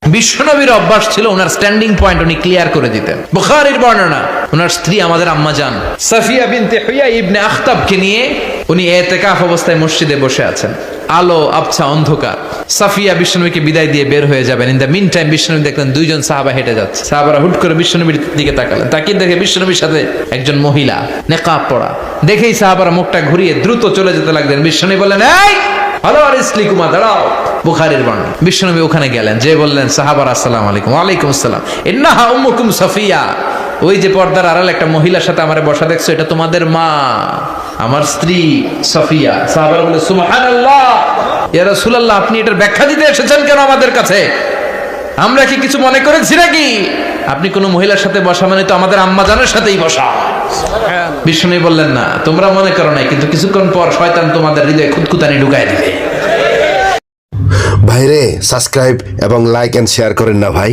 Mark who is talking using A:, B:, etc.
A: বিশ্বনবীর অভ্যাস ছিল ওনার স্ট্যান্ডিং পয়েন্ট উনি ক্লিয়ার করে দিতেন। বুখারীর বর্ণনা, ওনার স্ত্রী আমাদের আম্মা জান সাফিয়া বিনতে হুয়াই ইবনে আখতাবকে নিয়ে উনি ইতিকাফ অবস্থায় মসজিদে বসে আছেন। আলো আবছা অন্ধকার। সাফিয়া বিশ্বনবীকে বিদায় দিয়ে বের হয়ে যাবেন। ইন দ্য মিন টাইম বিশ্বনবী দেখলেন দুইজন সাহাবা হেঁটে যাচ্ছে। সাহাবারা হুট করে বিশ্বনবীর দিকে তাকালেন। তাকিয়ে দেখে বিশ্বনবীর সাথে একজন মহিলা নেকাব পরা। দেখেই সাহাবারা মুখটা ঘুরিয়ে দ্রুত চলে যেতে লাগলেন। বিশ্বনবী বললেন, এই হ্যালো আরিসলিকুমা, দাঁড়াও। বুখারীর বর্ণনা। বিশ্বনবী ওখানে গেলেন, যে বললেন সাহাবারা আসসালামু আলাইকুম। ওয়ালাইকুম আসসালাম। ইন্নাহা উম্মুকুম সাফিয়া, ওই যে পর্দার আড়াল একটা মহিলার সাথে আমারে বসা দেখছো, এটা তোমাদের মা, আমার স্ত্রী সাফিয়া। সাহাবারা বলে, সুবহানাল্লাহ, ইয়া রাসূলুল্লাহ, আপনি এটার ব্যাখ্যা দিতে এসেছেন কেন আমাদের কাছে? আমরা কি কিছু মনে করেছি নাকি? আপনি কোনো মহিলার সাথে বসা মানে তো আমাদের আম্মা জানের সাথেই বসা। বিষ্ণু বললেন, না, তোমরা মনে করো নাই, কিন্তু কিছুক্ষণ পর শয়তান তোমাদের হৃদয়ে খুঁতখুঁতানি ঢুকায় দিবে।
B: ভাইরে সাবস্ক্রাইব এবং লাইক এন্ড শেয়ার করেন না ভাই।